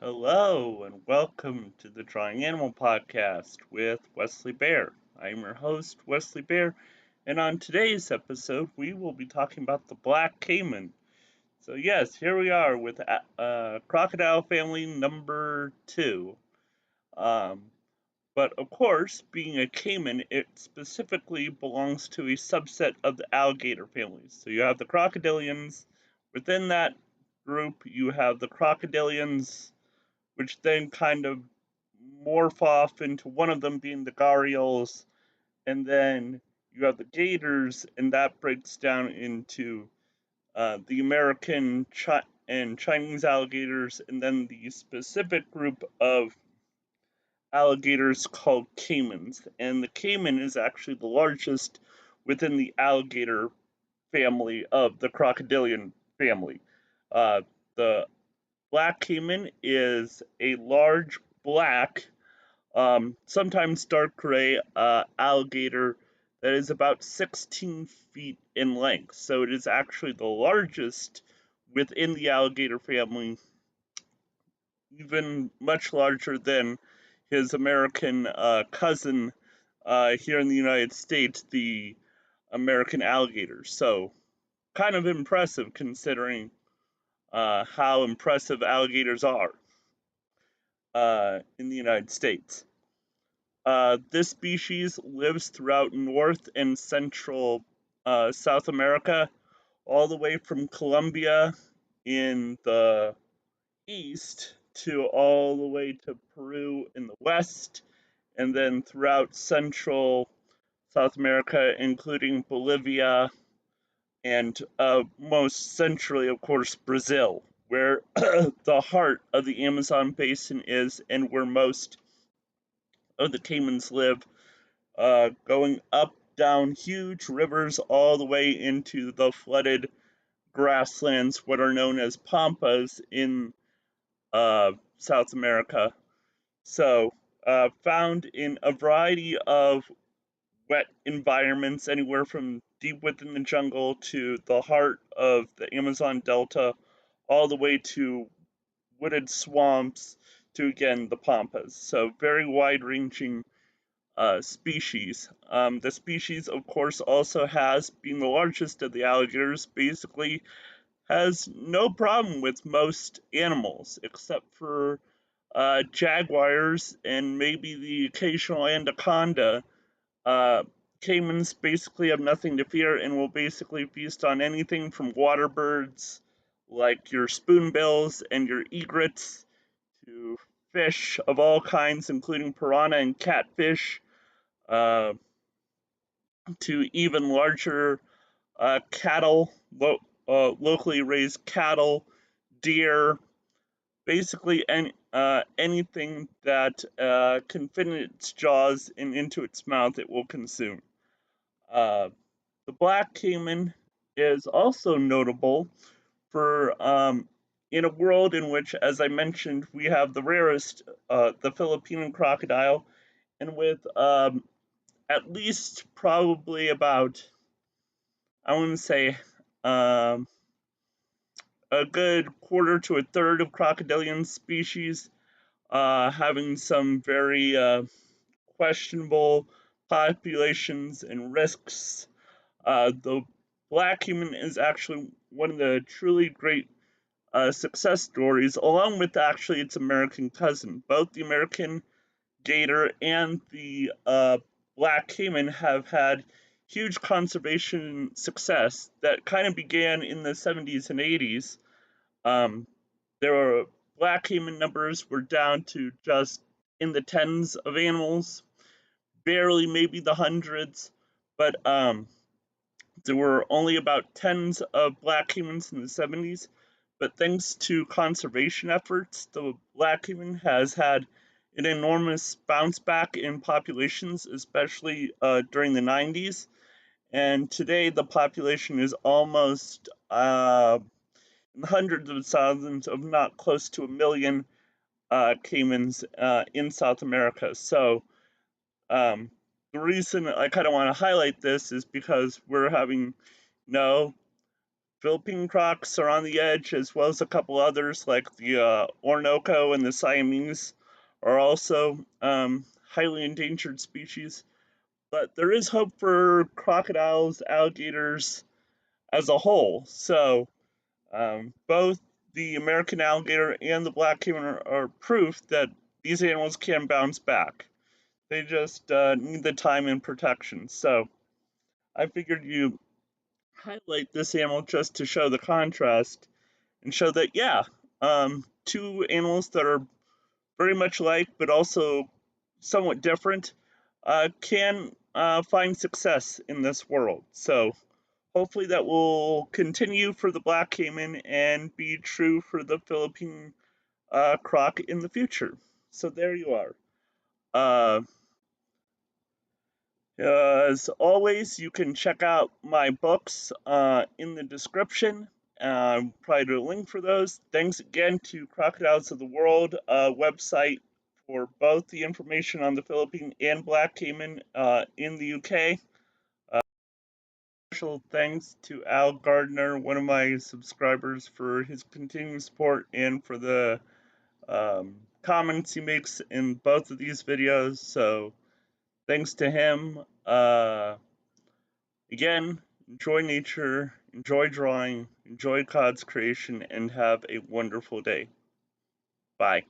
Hello and welcome to the Drawing Animal Podcast with Wesley Bear. I'm your host, Wesley Bear, and on today's episode, we will be talking about the black caiman. So, yes, here we are with crocodile family number two. Um, but of course, being a caiman, it specifically belongs to a subset of the alligator families. So, you have the crocodilians. Within that group, you have the crocodilians which then kind of morph off into one of them being the gharials, and then you have the gators, and that breaks down into the American and Chinese alligators, and then the specific group of alligators called caimans. And the caiman is actually the largest within the alligator family of the crocodilian family. Uh, the black caiman is a large black, sometimes dark gray alligator that is about 16 feet in length. So it is actually the largest within the alligator family, even much larger than his American cousin here in the United States, the American alligator. So kind of impressive considering how impressive alligators are in the United States. This species lives throughout North and Central South America, all the way from Colombia in the east to all the way to Peru in the west, and then throughout Central South America, including Bolivia and most centrally, of course, Brazil, where the heart of the Amazon basin is and where most of the caimans live, going up down huge rivers all the way into the flooded grasslands, what are known as pampas in South America. So, found in a variety of wet environments, anywhere from deep within the jungle to the heart of the Amazon Delta, all the way to wooded swamps to again the pampas. So, very wide ranging species. The species, of course, also has, being the largest of the alligators, basically has no problem with most animals except for jaguars and maybe the occasional anaconda. Uh, Caimans basically have nothing to fear and will basically feast on anything from water birds like your spoonbills and your egrets to fish of all kinds, including piranha and catfish, uh, to even larger cattle, locally raised cattle, deer, basically anything that can fit in its jaws and into its mouth, it will consume. Uh, the black caiman is also notable for in a world in which, as I mentioned, we have the rarest, the Filipino crocodile, and with at least probably about, I want to say, um, a good quarter to a third of crocodilian species having some very questionable populations and risks. The black human is actually one of the truly great success stories, along with actually its American cousin. Both the American gator and the black caiman have had huge conservation success that kind of began in the 70s and 80s. Um, there were black caiman numbers were down to just in the tens of animals, barely maybe the hundreds, but there were only about tens of black caimans in the 70s. But thanks to conservation efforts, the black caiman has had an enormous bounce back in populations, especially during the 90s. And today, the population is almost hundreds of thousands, of not close to a million caimans in South America. So, um, the reason I kind of want to highlight this is because we're having, you know, Philippine crocs are on the edge, as well as a couple others like the Orinoco and the Siamese are also highly endangered species. But there is hope for crocodiles, alligators as a whole. So both the American alligator and the black caiman are proof that these animals can bounce back. They just need the time and protection. So I figured you highlight this animal just to show the contrast and show that, yeah, two animals that are very much alike but also somewhat different can find success in this world. So hopefully that will continue for the black caiman and be true for the Philippine croc in the future. So there you are. Uh, as always, you can check out my books in the description. Probably do a link for those. Thanks again to Crocodiles of the World website for both the information on the Philippine and black caiman in the UK. Special thanks to Al Gardner, one of my subscribers, for his continuing support and for the comments he makes in both of these videos. So thanks to him. Again, enjoy nature, enjoy drawing, enjoy God's creation, and have a wonderful day. Bye.